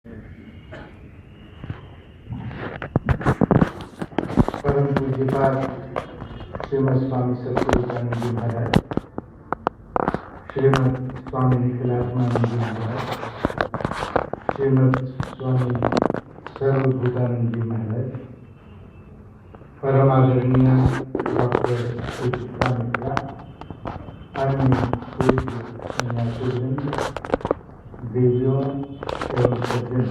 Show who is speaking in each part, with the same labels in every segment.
Speaker 1: परम पूज्यपाद श्रीमद स्वामी सच्चिदानंद जी महाराज, श्रीमद स्वामी निखिलात्मानंद जी महाराज, श्रीमद स्वामी सर्वभूतानंद जी महाराज, परम आदरणीय डॉक्टर पूज्यपाद मित्रा, अन्य पूज्य सन्यासीवृंद, देवियों एवं सज्जन,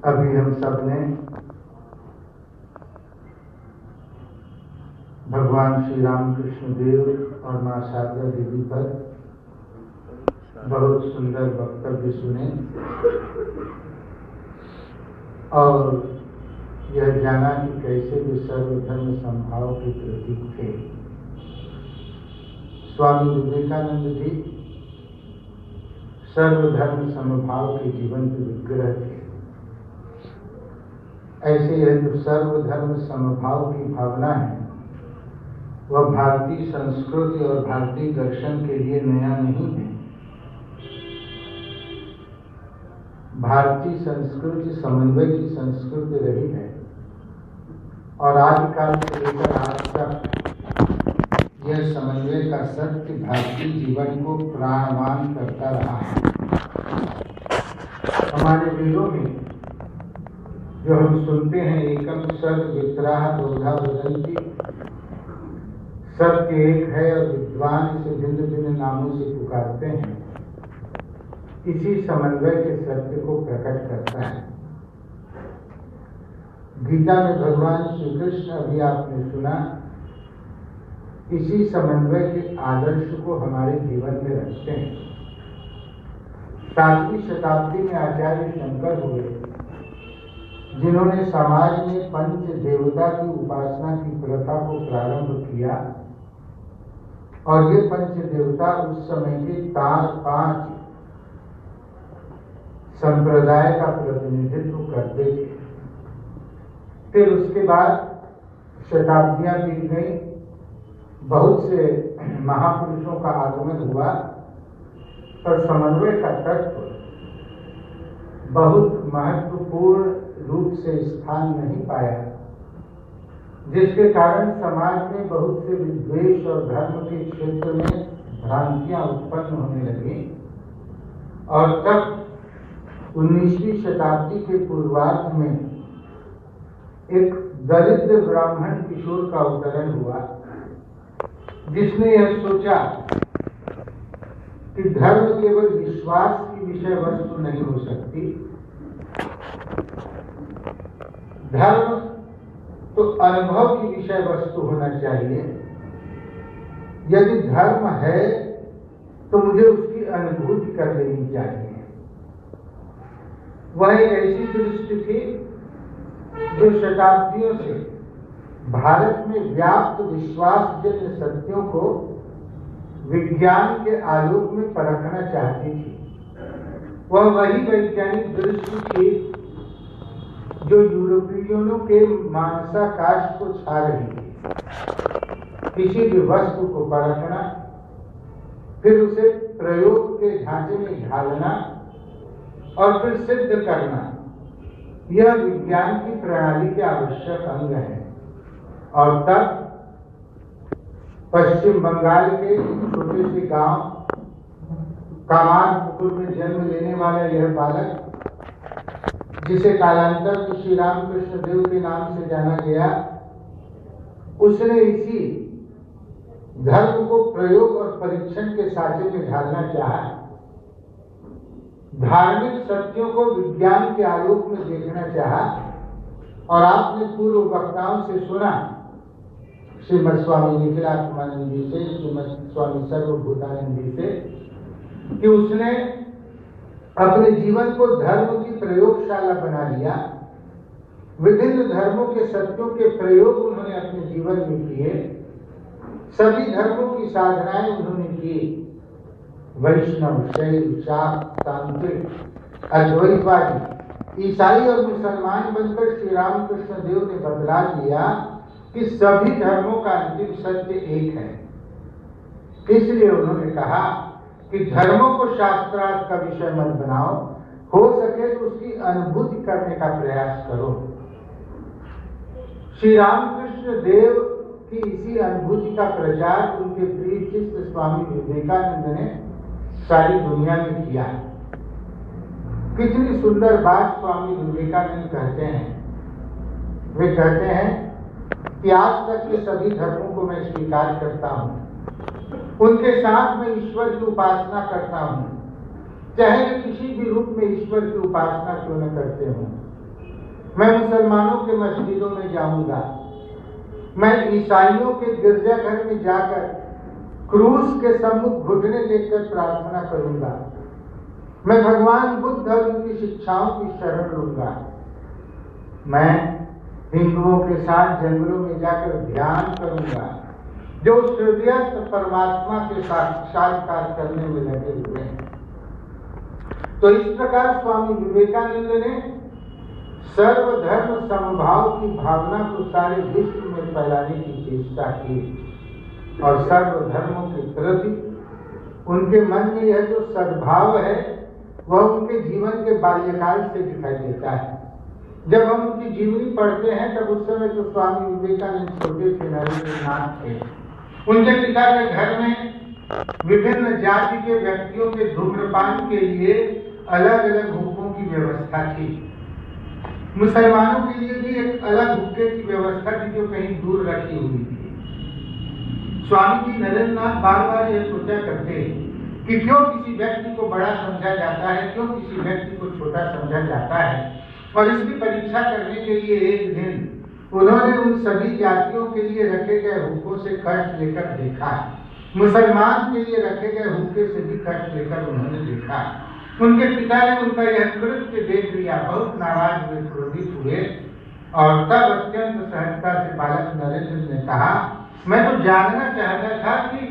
Speaker 1: अभी हम सब ने भगवान श्री रामकृष्ण देव और माँ शारदा देवी पर बहुत सुंदर वक्तव्य सुने और यह जाना कि कैसे वे सर्वधर्म समभाव के प्रतीक थे। स्वामी विवेकानंद जी सर्वधर्म समभाव के जीवंत विग्रह थे। ऐसे यह जो सर्वधर्म समभाव की भावना है वह भारतीय संस्कृति और भारतीय दर्शन के लिए नया नहीं है। भारतीय संस्कृति समन्वय की संस्कृति रही है और आदिकाल से लेकर आज तक यह समन्वय का सत्य भारतीय जीवन को प्राणवान करता रहा है। हमारे वेदों में जो हम सुनते हैं, एकम सर्व वित्राह दोधा वदंती, सत्य एक है और विद्वान इसे भिन्न भिन्न नामों से पुकारते हैं, इसी समन्वय के सत्य को प्रकट करता है। गीता में भगवान श्री कृष्ण, अभी आपने सुना, इसी समन्वय के आदर्श को हमारे जीवन में रखते हैं। 7वीं शताब्दी में आचार्य शंकर हुए जिन्होंने समाज में पंच देवता की उपासना की प्रथा को प्रारंभ किया और ये पंच देवता उस समय के 5 संप्रदाय का प्रतिनिधित्व करते थे। फिर उसके बाद शताब्दियां बीत गई, बहुत से महापुरुषों का आगमन हुआ पर समन्वय का तत्व बहुत महत्वपूर्ण रूप से स्थान नहीं पाया, जिसके कारण समाज में बहुत से विद्वेष और धर्म के क्षेत्र में भ्रांतियां उत्पन्न होने लगी और तब 19वीं शताब्दी के पूर्वार्ध में एक दरिद्र ब्राह्मण किशोर का अवतरण हुआ, जिसने यह सोचा कि धर्म केवल विश्वास की विषय वस्तु नहीं हो सकती, धर्म तो अनुभव की विषय वस्तु होना चाहिए। यदि धर्म है तो मुझे उसकी अनुभूति कर लेनी चाहिए। वह एक ऐसी दृष्टि थी जो शताब्दियों से भारत में व्याप्त विश्वासजन्य सत्यों को विज्ञान के आलोक में परखना चाहती थी। वह वही वैज्ञानिक दृष्टि थी जो यूरोपियनों के मानसाकाश को छा रही थी। किसी भी वस्तु को परखना, फिर उसे प्रयोग के ढांचे में ढालना और फिर सिद्ध करना, यह विज्ञान की प्रणाली के आवश्यक अंग है। और तब पश्चिम बंगाल के छोटे से गांव कामारपुकुर में जन्म लेने वाला यह बालक, जिसे कालांतर में श्री रामकृष्ण देव के नाम से जाना गया, उसने इसी धर्म को प्रयोग और परीक्षण के साँचे में ढालना चाहा। धार्मिक सत्यों को विज्ञान के आलोक में देखना चाहा और आपने पूर्व वक्ताओं से सुना, श्रीमद स्वामी निखिलात्मानंद जी से, श्रीमद स्वामी सर्वभूतानंद जी से, कि उसने अपने जीवन को धर्म की प्रयोगशाला बना लिया। विभिन्न धर्मों के सत्यों के प्रयोग उन्होंने अपने जीवन में किए। सभी धर्मों की साधनाएं उन्होंने की। वैष्णव, शैव, शाक्त, तांत्रिक, अद्वैतवादी, ईसाई और मुसलमान बनकर श्री रामकृष्ण देव ने बतला दिया कि सभी धर्मों का अंतिम सत्य एक है। इसलिए उन्होंने कहा कि धर्मों को शास्त्रार्थ का विषय मत बनाओ, हो सके तो उसकी अनुभूति करने का प्रयास करो। श्री रामकृष्ण देव की इसी अनुभूति का प्रचार उनके प्रिय शिष्य स्वामी विवेकानंद ने सारी दुनिया में किया। कितनी सुंदर बात स्वामी विवेकानंद कहते हैं। वे कहते हैं कि आज तक ये सभी धर्मों को मैं स्वीकार करता हूँ, उनके साथ में ईश्वर की उपासना करता हूँ, चाहे वे किसी भी रूप में ईश्वर की उपासना क्यों न करते हों। मैं मुसलमानों के मस्जिदों में जाऊंगा, मैं ईसाइयों के गिरजाघर में जाकर क्रूस के सम्मुख घुटने टेककर प्रार्थना करूंगा, मैं भगवान बुद्ध और उनकी शिक्षाओं की शरण लूंगा, मैं हिंदुओं के साथ जंगलों में जाकर ध्यान करूंगा जो हृदयस्थ परमात्मा के साक्षात्कार करने में लगे हुए हैं। तो इस प्रकार स्वामी विवेकानंद ने सर्वधर्म समभाव की भावना को सारे विश्व में फैलाने की चेष्टा की और सर्वधर्मों के प्रति उनके मन में यह जो सद्भाव है वह उनके जीवन के बाल्यकाल से दिखाई देता है। जब हम उनकी जीवनी पढ़ते हैं तब उस समय तो स्वामी विवेकानंद छोटे थे, नरेंद्रनाथ थे। उनके पिता के घर में विभिन्न जाति के व्यक्तियों के धूम्रपान के लिए अलग अलग हुक्कों की व्यवस्था थी। मुसलमानों के लिए भी एक अलग हुक्के की व्यवस्था थी जो कहीं दूर रखी हुई थी। स्वामी जी नरेंद्रनाथ बार बार यह सोचा करते कि क्यों किसी व्यक्ति को बड़ा समझा जाता है, क्यों किसी व्यक्ति को छोटा समझा जाता है, और इसकी परीक्षा करने के लिए एक दिन उन्होंने उन सभी जातियों के लिए रखे गए हुक्कों से कष्ट लेकर देखा। मुसलमान के लिए रखे गए हुक्के से भी कष्ट लेकर उन्होंने देखा। उनके पिता ने उनका यह कृत्य देख लिया, बहुत नाराज हुए, क्रोधित हुए, और तब अत्यंत सहजता से बालक नरेंद्र ने कहा, मैं तो जानना चाहता था कि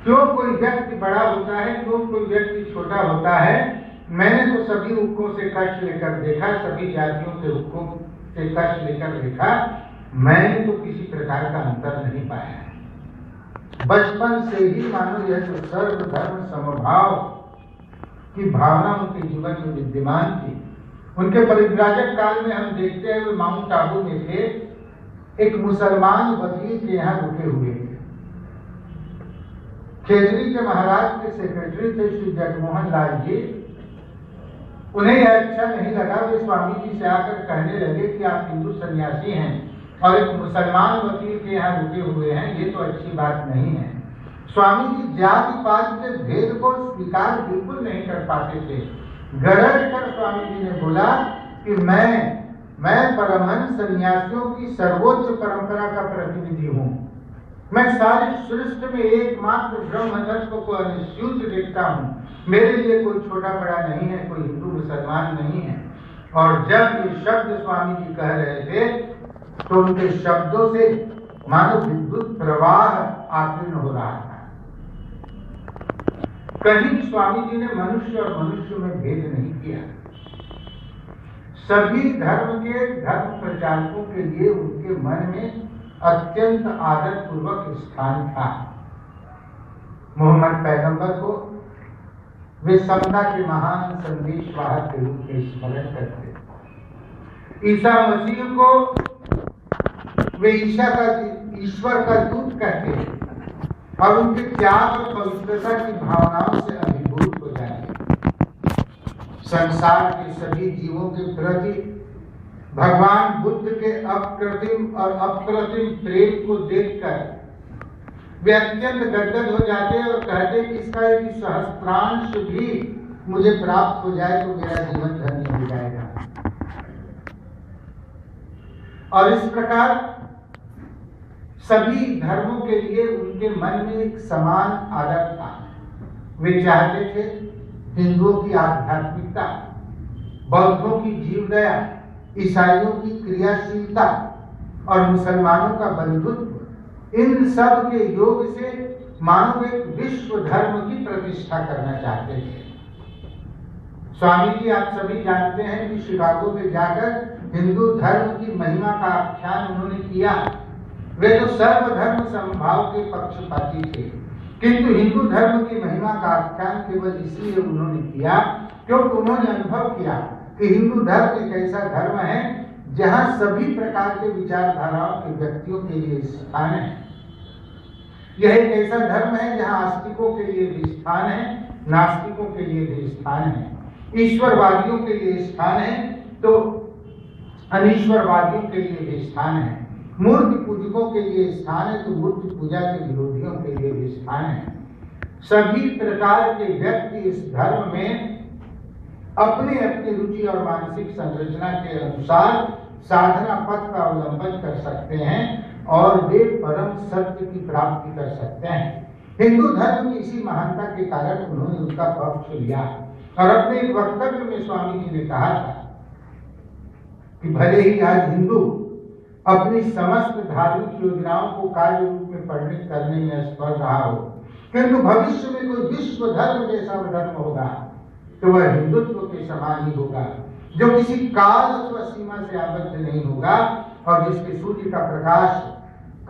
Speaker 1: क्यों कोई व्यक्ति बड़ा होता है, क्यों कोई व्यक्ति छोटा होता है। मैंने तो सभी हुक्कों से कष्ट लेकर देखा, सभी जातियों के हुक्कों से कष्ट लेकर देखा, मैंने तो किसी प्रकार का अंतर नहीं पाया। बचपन से ही मानो यह जो सर्वधर्म समभाव की भावना उनके जीवन में विद्यमान थी। उनके परिव्राजक काल में हम देखते हैं वे माउंट आबू में थे, एक मुसलमान वकील के यहाँ रुके हुए थे। खेजरी के महाराज के सेक्रेटरी थे श्री जगमोहन लाल जी। उन्हें यह अच्छा नहीं लगा, वे स्वामी जी से आकर कहने लगे कि आप हिंदू सन्यासी हैं और एक मुसलमान वकील के यहाँ रुके हुए हैं, ये तो अच्छी बात नहीं है। स्वामी जी जाति पात के भेद को स्वीकार बिल्कुल नहीं कर पाते थे। गरज कर स्वामी जी ने बोला कि मैं परमहंस सन्यासियों की सर्वोच्च परंपरा का प्रतिनिधि हूँ। मैं सारी सृष्टि में एकमात्र ब्रह्म तत्व को अनिश्चित देखता हूँ। मेरे लिए कोई छोटा बड़ा नहीं है, कोई हिंदू मुसलमान नहीं है। और जब ये शब्द स्वामी जी कह रहे थे तो उनके शब्दों से मानो विद्युत प्रवाह आकीर्ण हो रहा था। कहीं स्वामी जी ने मनुष्य और मनुष्य में भेद नहीं किया। सभी धर्म के धर्म प्रचारकों के लिए उनके मन में अत्यंत आदर पूर्वक स्थान था। मोहम्मद पैगंबर को वे समता के महान संदेश वाहक के रूप में स्मरण करते। ईसा मसीह को वे ईश्वर का दूत कहते और उनके त्याग और पवित्रता की भावनाओं से अभिभूत हो जाते। संसार के सभी जीवों के प्रति भगवान बुद्ध के अकृत्रिम और अप्रतिम प्रेम को देखकर वे अत्यंत गदगद हो जाते और कहते कि इसका एक सहस्त्रांश भी मुझे प्राप्त हो जाए तो मेरा जीवन धन्य हो जाएगा। और इस प्रकार सभी धर्मों के लिए उनके मन में एक समान आदर था। वे चाहते थे हिंदुओं की आध्यात्मिकता, बौद्धों की जीवदया, ईसाइयों की क्रियाशीलता और मुसलमानों का बंधुत्व, इन सब के योग से मानव एक विश्व धर्म की प्रतिष्ठा करना चाहते थे। स्वामी जी आप सभी जानते हैं कि शिकागो में जाकर हिंदू धर्म की महिमा का आख्यान उन्होंने किया। वे तो सर्वधर्म समभाव के पक्षपाती थे, किंतु हिंदू धर्म की महिमा का आख्यान केवल इसलिए उन्होंने किया क्योंकि उन्होंने अनुभव किया कि हिंदू धर्म एक ऐसा धर्म है जहां सभी प्रकार के विचारधाराओं के व्यक्तियों के लिए स्थान है। यह एक ऐसा धर्म है जहां आस्तिकों के लिए भी स्थान है, नास्तिकों के लिए भी स्थान है, ईश्वरवादियों के लिए स्थान है तो अनीश्वरवादियों के लिए भी स्थान है, मूर्ति पूजकों के लिए स्थान है तो मूर्ति पूजा के विरोधियों के लिए भी स्थान है। सभी प्रकार के व्यक्ति इस धर्म में अपने अपनी रुचि और मानसिक संरचना के अनुसार साधना पथ का अवलंबन कर सकते हैं और वे परम सत्य की प्राप्ति कर सकते हैं। हिंदू धर्म की इसी महानता के कारण उन्होंने उसका पक्ष लिया और अपने एक वक्तव्य में स्वामी जी ने कहा था कि भले ही आज हिंदू अपनी समस्त धार्मिक योजनाओं को कार्य रूप में परिणत करने में असफल रहा हो, किंतु भविष्य में कोई विश्व धर्म जैसा धर्म होगा तो वह हिंदुत्व के समान ही होगा, जो किसी काल अथवा सीमा से आबद्ध नहीं होगा और जिसके सूर्य का प्रकाश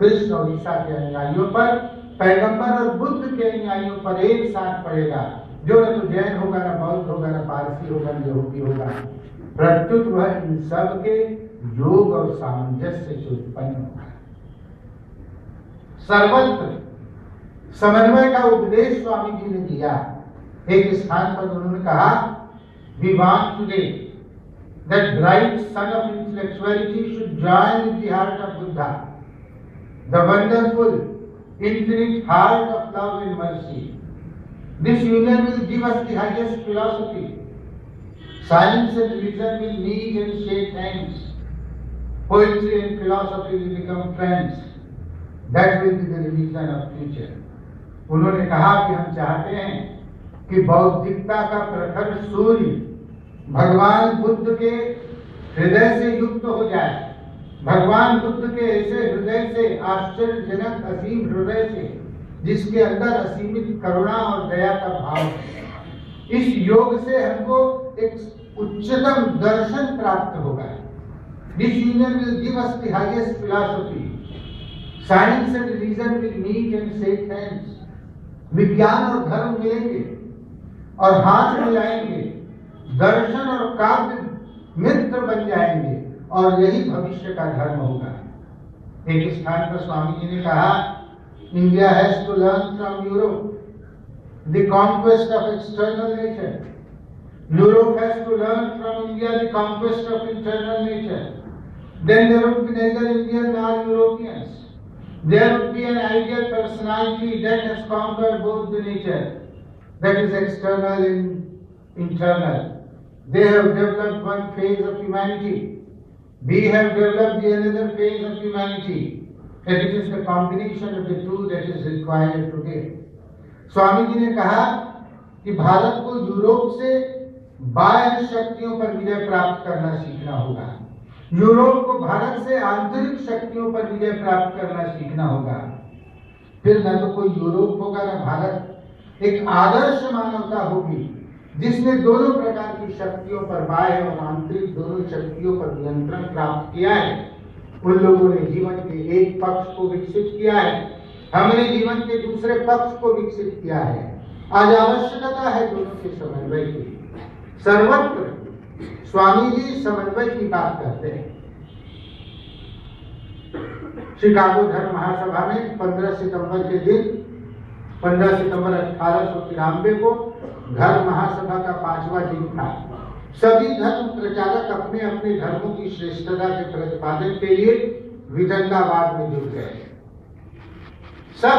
Speaker 1: कृष्ण और ईसा के अनुयायियों पर, पैगंबर और बुद्ध के अनुयायियों पर एक साथ पड़ेगा, जो न तो जैन होगा, न बौद्ध होगा, न पारसी होगा, न यहूदी होगा, प्रत्युत वह इन सब के योग और सामंजस्य से उत्पन्न होगा। सर्वत्र समन्वय का उपदेश स्वामी जी ने दिया। एक स्थान पर उन्होंने कहा, we want today that bright sun of intellectuality should join with the heart of Buddha, the wonderful infinite heart of love and mercy. This union will give us the highest philosophy. Science and religion will meet and shake hands. Poetry and philosophy will become friends. That will be the religion of future. उन्होंने कहा कि हम चाहते हैं कि बौद्धिकता का प्रखर सूर्य भगवान बुद्ध के हृदय से युक्त हो जाए, भगवान बुद्ध के ऐसे हृदय से, आश्चर्यजनक असीम हृदय से, जिसके अंदर असीमित करुणा और दया का भाव है। इस योग से हमको एक उच्चतम दर्शन प्राप्त होगा। This union will give us the highest philosophy. Science and religion will meet and shake hands. विज्ञान और धर्म मिलेंगे और हाथ मिलाएंगे, दर्शन और काव्य मित्र बन जाएंगे और यही भविष्य का धर्म होगा। एक स्थान पर स्वामी जी ने कहा, India has to learn from Europe the conquest of external nature, Europe has to learn from India the conquest of internal nature, then there would be neither Indians nor Europeans. There would be an ideal personality that has conquered both the nature, that is external and internal. They have developed one phase of humanity. We have developed the another phase of humanity. And it is the combination of the two that is required today. स्वामी जी ने कहा कि भारत को Europe से बाह्य शक्तियों पर विजय प्राप्त करना सीखना होगा, यूरोप को भारत से आंतरिक शक्तियों पर विजय प्राप्त करना सीखना होगा। फिर न तो कोई यूरोप होगा न भारत। एक आदर्श मानवता होगी जिसने दोनों प्रकार की शक्तियों पर, बाह्य और आंतरिक दोनों शक्तियों पर नियंत्रण प्राप्त किया है। उन लोगों ने जीवन के एक पक्ष को विकसित किया है, हमने जीवन के दूसरे पक्ष को विकसित किया है। आज आवश्यकता है दोनों के समन्वय की। सर्वत्र स्वामी जी समन्वय की बात करते हैं। शिकागो धर्म महासभा में 15 सितंबर के दिन, 15 सितंबर 1893 को धर्म महासभा का 5वां दिन था। सभी धर्म प्रचारक अपने अपने धर्मों की श्रेष्ठता के प्रतिपादन के लिए वितंडावाद में जुट गए। सब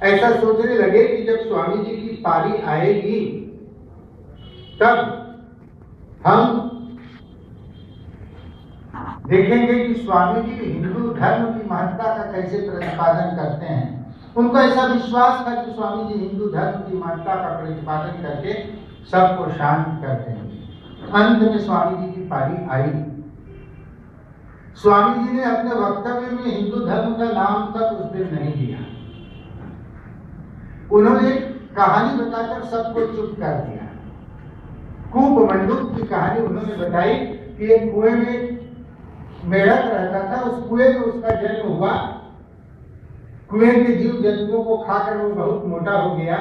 Speaker 1: ऐसा सोचने लगे कि जब स्वामी जी की पारी आएगी तब हम देखेंगे कि स्वामी जी हिंदू धर्म की महत्ता का कैसे प्रतिपादन करते हैं। उनको ऐसा विश्वास था कि स्वामी जी हिंदू धर्म की महत्ता का प्रतिपादन करके सबको शांत कर देंगे। अंत में स्वामी जी की पारी आई। स्वामी जी ने अपने वक्तव्य में हिंदू धर्म का नाम तक उस दिन नहीं लिया। उन्होंने एक कहानी बताकर सबको चुप कर दिया। कूप मंडूक की कहानी उन्होंने बताई कि एक कुएं में मेढक रहता था, उस कुएं में उसका जन्म हुआ। कुएं के जीव जंतुओं को खाकर वो बहुत मोटा हो गया,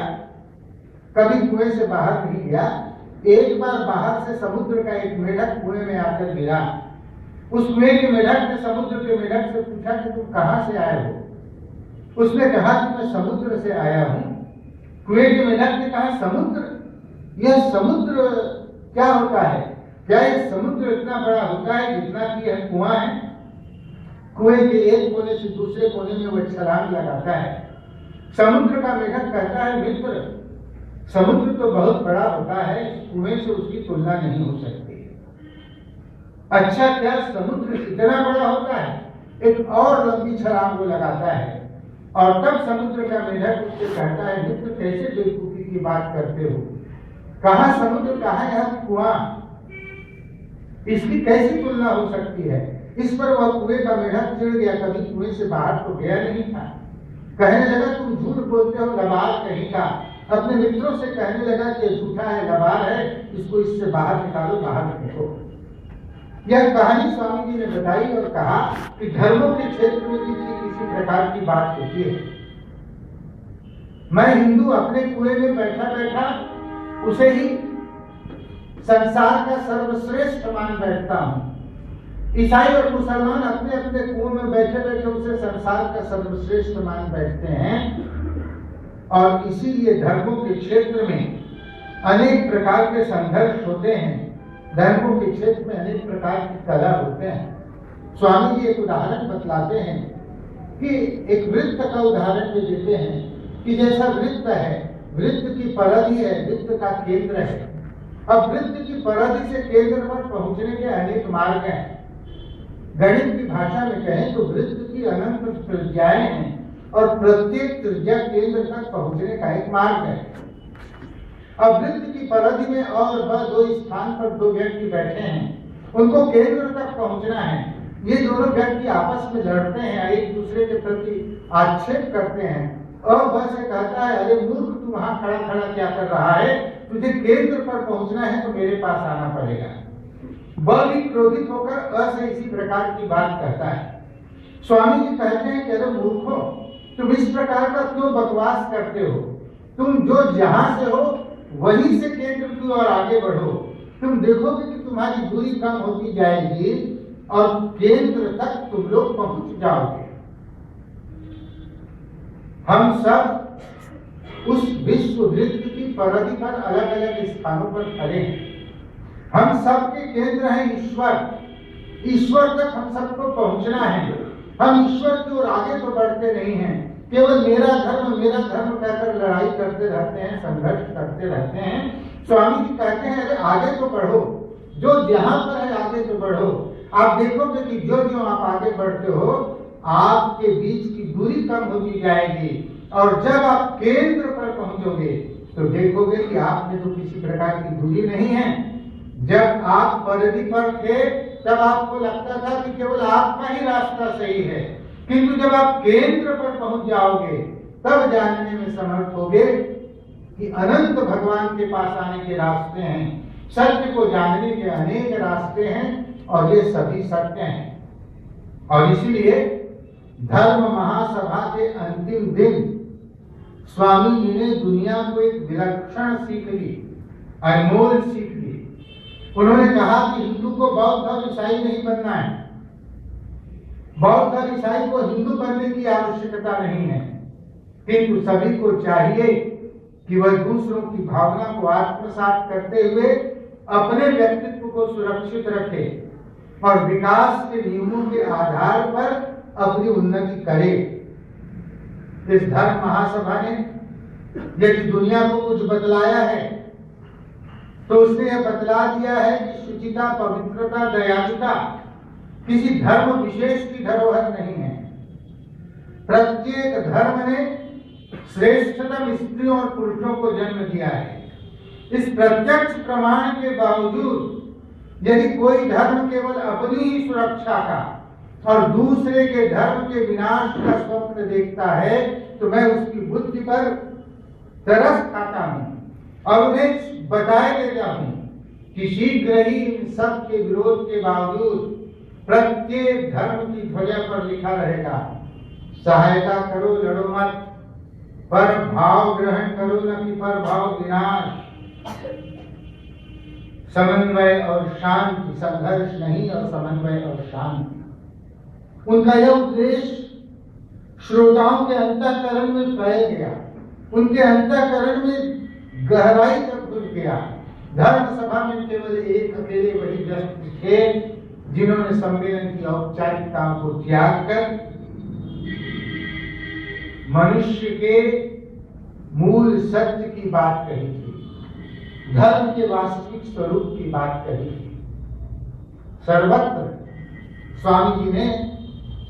Speaker 1: कभी कुएं से बाहर नहीं गया। एक बार बाहर से समुद्र का एक मेढक कुएं में आकर गिरा। उस कुएं के मेढक ने समुद्र के मेढक से पूछा कि तुम कहां से आए हो। उसने कहा कि मैं समुद्र से आया हूं। कुएं के मेढक ने कहा, समुद्र? यह समुद्र क्या होता है? क्या यह समुद्र इतना बड़ा होता है जितना कि यह कुआं है? कुएं के एक कोने से दूसरे कोने में वह छलांग लगाता है। समुद्र का मेढक कहता है, मित्र, समुद्र तो बहुत बड़ा होता है, इस कुएं से उसकी तुलना नहीं हो सकती। अच्छा, क्या समुद्र इतना बड़ा होता है? एक और लंबी छलांग वो लगाता है और तब समुद्र का मेढक उससे कहता है, मित्र, कैसे बेवकूफी की बात करते हो? कहां समुद्र, कहां यह कुआं? इसकी कैसी तुलना हो सकती है? इस पर वह कुएं का मेढक चिढ़ गया, कभी कुएं से बाहर तो गया नहीं था। कहने लगा, तुम झूठ बोलते हो, लबार कहीं का। अपने मित्रों से कहने लगा कि झूठा है, लबार है, इसको इससे बाहर निकालो, बाहर फेंको। यह कहानी स्वामी जी ने बताई और कहा कि धर्मों के क्षेत्र में भी किसी प्रकार की बात होती है। मैं हिंदू अपने कुएं में बैठा बैठा उसे ही संसार का सर्वश्रेष्ठ मान बैठता हूं। ईसाई और मुसलमान अपने अपने कुएं में बैठे बैठे उसे संसार का सर्वश्रेष्ठ मान बैठते हैं। और इसीलिए धर्मों के क्षेत्र में अनेक प्रकार के संघर्ष होते हैं, धर्मों के क्षेत्र में अनेक प्रकार की कला होते हैं। स्वामी जी एक उदाहरण बतलाते हैं कि एक वृत्त का उदाहरण भी देते हैं कि जैसा वृत्त है, वृत्त की परिधि है, वृत्त का केंद्र है। अब वृत्त की परिधि से केंद्र पर पहुंचने के अनेक मार्ग हैं। गणित की भाषा में कहें तो वृत्त की अनंत त्रिज्याएं हैं और प्रत्येक त्रिज्या केंद्र तक पहुंचने का एक मार्ग है। अब वृत्त की परिधि में और वह दो स्थान पर दो व्यक्ति बैठे हैं, उनको केंद्र तक पहुंचना है। ये दोनों व्यक्ति आपस में लड़ते हैं, एक दूसरे के प्रति आक्षेप करते हैं और वह से कहता है, अरे मूर्ख, तू वहां खड़ा खड़ा क्या कर रहा है? तुझे केंद्र पर पहुंचना है तो मेरे पास आना पड़ेगा। वह भी क्रोधित होकर अ से इसी प्रकार की बात कहता है। स्वामी जी कहते हैं कि अरे मूर्खों, तुम इस प्रकार का क्यों बकवास करते हो? तुम जो जहां से हो वहीं से केंद्र की ओर आगे बढ़ो। तुम देखोगे कि तुम्हारी दूरी कम होती जाएगी और केंद्र तक तुम लोग पहुंच जाओगे। हम सब उस विश्व वृत्त की परिधि पर अलग अलग स्थानों पर खड़े हैं। हम सबके केंद्र है ईश्वर। ईश्वर तक हम सबको पहुंचना है। हम ईश्वर की ओर आगे तो बढ़ते नहीं हैं, केवल मेरा धर्म कहकर लड़ाई करते रहते हैं, संघर्ष करते रहते हैं। स्वामी जी कहते हैं, अरे आगे तो बढ़ो, जो जहां पर है आगे तो बढ़ो। आप देखोगे कि जो जो आप आगे बढ़ते हो, आपके बीच की दूरी कम होती जाएगी और जब आप केंद्र पर पहुंचोगे तो देखोगे कि आप में तो किसी प्रकार की दूरी नहीं है। जब आप परिधि पर थे तब आपको लगता था कि केवल आपका ही रास्ता सही है, किंतु जब आप केंद्र पर पहुंच जाओगे तब जानने में समर्थ होगे कि अनंत भगवान के पास आने के रास्ते हैं। सत्य को जानने के अनेक रास्ते हैं और ये सभी सत्य हैं। और इसीलिए धर्म महासभा के अंतिम दिन स्वामी जी ने दुनिया को एक विलक्षण सीख दी, अनमोल सीख दी। उन्होंने कहा कि हिंदू को बौद्ध और ईसाई नहीं बनना है। बौद्ध और ईसाई को हिंदू बनने की आवश्यकता नहीं है, किंतु सभी को चाहिए कि वह दूसरों की भावना को आत्मसात करते हुए अपने व्यक्तित्व को सुरक्षित रखे और विकास के नियमों के आधार पर अपनी उन्नति करे। इस धर्म महासभा ने यदि दुनिया को कुछ बतलाया है तो उसने यह बतला दिया है कि शुचिता, पवित्रता, दयालुता किसी धर्म विशेष की धरोहर नहीं है। प्रत्येक धर्म ने श्रेष्ठतम स्त्रियों और पुरुषों को जन्म दिया है। इस प्रत्यक्ष प्रमाण के बावजूद यदि कोई धर्म केवल अपनी ही सुरक्षा का और दूसरे के धर्म के विनाश का स्वप्न देखता है तो मैं उसकी बुद्धि पर तरस खाता हूं और उन्हें बताए देता हूं कि शीघ्र ही इन सब के विरोध के बावजूद प्रत्येक धर्म की ध्वजा पर लिखा रहेगा, सहायता करो, लड़ो मत, पर भाव ग्रहण करो, न कि पर भाव विनाश। समन्वय और शांति, संघर्ष नहीं और समन्वय और शांति। उनका यह उपदेश श्रोताओं के अंतःकरण में फैल गया, उनके अंतःकरण में गहराई तक घुस गया। धर्म सभा में केवल एक अकेले वही व्यक्ति थे जिन्होंने सम्मेलन की औपचारिकताओं को त्याग कर मनुष्य के मूल सत्य की बात कही थी, धर्म के वास्तविक स्वरूप की बात कही थी। सर्वत्र स्वामी जी ने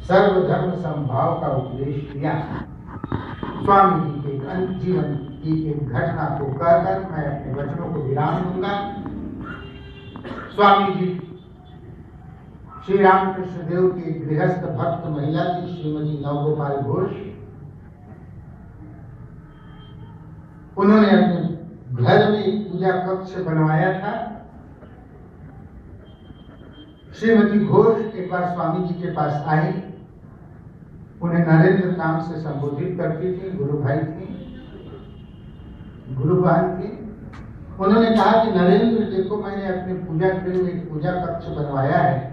Speaker 1: सर्वधर्म समभाव का उपदेश किया। स्वामी जी के जीवन की एक घटना को कहकर मैं अपने वचनों को विराम दूंगा। स्वामी जी श्री रामकृष्ण देव की गृहस्थ भक्त महिला थी, श्रीमती नवगोपाल घोष। उन्होंने अपने घर में एक पूजा कक्ष बनवाया था। श्रीमती घोष एक बार स्वामी जी के पास आई, उन्हें नरेंद्र नाम से संबोधित करती थी, गुरु भाई थी, गुरु बहन थी। उन्होंने कहा कि नरेंद्र देखो, मैंने अपने पूजा गृह में एक पूजा कक्ष बनवाया है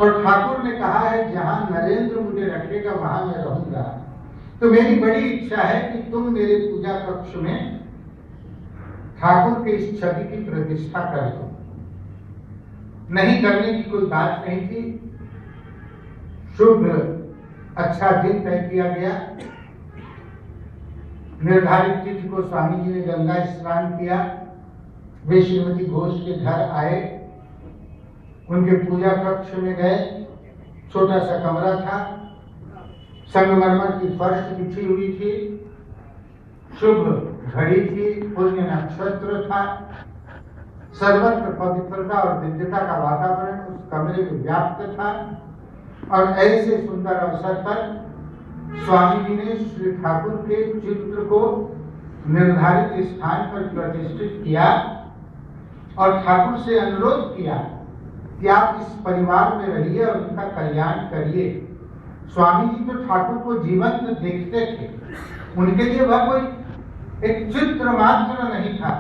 Speaker 1: और ठाकुर ने कहा है जहां नरेंद्र मुझे रखेगा वहां मैं रहूंगा, तो मेरी बड़ी इच्छा है कि तुम मेरे पूजा कक्ष में ठाकुर के इस छवि की प्रतिष्ठा कर दो। नहीं करने की कोई बात नहीं थी। शुभ अच्छा दिन तय किया गया। निर्धारित तिथि को स्वामी जी ने गंगा स्नान किया। वे श्रीमती घोष के घर आए, उनके पूजा कक्ष में गए। छोटा सा कमरा था, संगमरमर की फर्श बिछी हुई थी, शुभ घड़ी थी, पुण्य नक्षत्र था, सर्वत्र पवित्रता और दिव्यता का वातावरण उस कमरे में व्याप्त था। और ऐसे सुंदर अवसर पर स्वामी जी ने श्री ठाकुर के चित्र को निर्धारित स्थान पर प्रतिष्ठित किया और ठाकुर से अनुरोध किया कि आप इस परिवार में रहिए और उनका कल्याण करिए। स्वामी जी तो ठाकुर को जीवंत देखते थे, उनके लिए वह कोई एक चित्र मात्र नहीं था,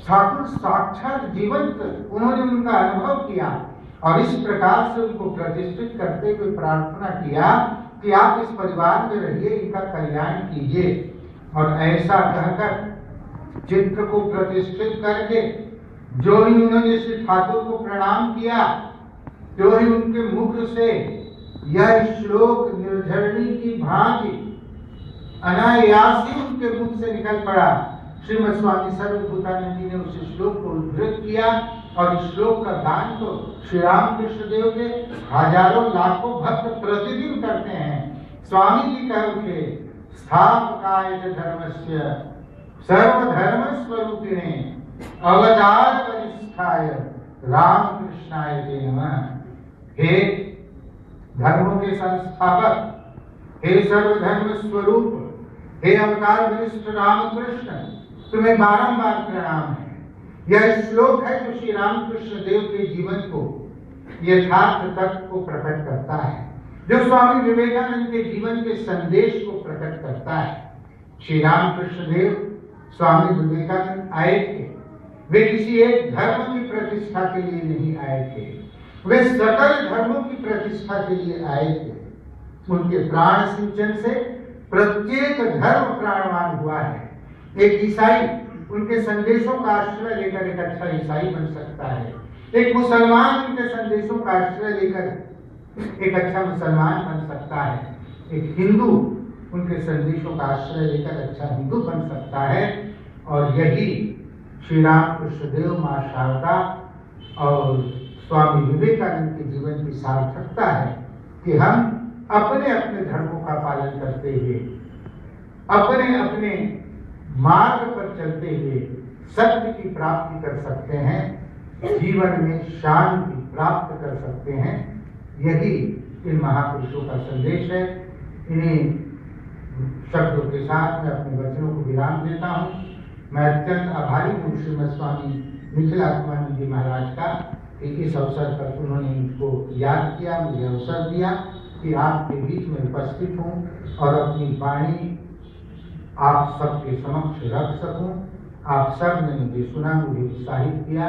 Speaker 1: ठाकुर साक्षात जीवंत, उन्होंने उनका अनुभव किया और इस प्रकार से उनको प्रतिष्ठित करते हुए प्रार्थना किया कि आप इस परिवार में रहिए, इनका कल्याण कीजिए। और ऐसा कहकर चित्र को प्रतिष्ठित करके जो ही उन्होंने श्री ठाकुर को प्रणाम किया, जो ही उनके मुख से यह श्लोक निर्झरणी की भांति अनायास ही उनके मुख से निकल पड़ा। श्रीमद स्वामी सर्वभूतानंद जी ने उस श्लोक को उद्धृत किया और इस श्लोक का गान तो श्री रामकृष्ण देव के हजारों लाखों भक्त प्रतिदिन करते हैं। स्वामी जी कह उठे, स्थापकाय धर्मस्य सर्वधर्म स्वरूपिणे अवतार वरिष्ठाय रामकृष्णाय ते नमः। हे धर्मों के संस्थापक, हे सर्वधर्म स्वरूप, हे अवतार वरिष्ठ रामकृष्ण, तुम्हें बारंबार प्रणाम है। यह श्लोक है जो श्री रामकृष्ण देव के जीवन को यथार्थ तत्व को प्रकट करता है, जो स्वामी विवेकानंद के जीवन के संदेश को प्रकट करता है। श्री रामकृष्ण देव स्वामी विवेकानंद आए थे, वे किसी एक धर्म की प्रतिष्ठा के लिए नहीं आए थे, वे सकल धर्मों की प्रतिष्ठा के लिए आए थे। उनके प्राण सिंचन से प्रत्येक धर्म प्राणवान हुआ है। एक ईसाई उनके संदेशों का आश्रय लेकर एक अच्छा ईसाई बन सकता है, एक मुसलमान उनके संदेशों का आश्रय लेकर एक अच्छा मुसलमान बन सकता है, एक हिंदू उनके संदेशों का आश्रय लेकर अच्छा हिंदू बन सकता है। और यही श्री रामकृष्ण देव, मां शारदा और स्वामी विवेकानंद के जीवन की सार्थकता है कि हम अपने अपने धर्मों का पालन करते हुए, अपने अपने मार्ग पर चलते हुए सत्य की प्राप्ति कर सकते हैं, जीवन में शांति प्राप्त कर सकते हैं। यही इन महापुरुषों का संदेश है। इन्हीं शब्दों के साथ मैं अपने वचनों को विराम देता हूँ। मैं अत्यंत आभारी हूँ श्रीमद स्वामी निखिलात्मानंद जी महाराज का कि इस अवसर पर उन्होंने मुझको याद किया, मुझे अवसर दिया कि आपके बीच में उपस्थित हूँ और अपनी वाणी आप सबके समक्ष रख सकूं। आप सब ने मुझे सुना, मुझे उत्साहित किया।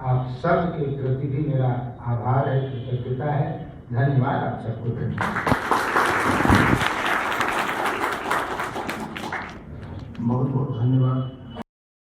Speaker 1: आप सब के प्रति भी मेरा आभार है, कृतज्ञता है। धन्यवाद आप सबको।
Speaker 2: बहुत बहुत धन्यवाद।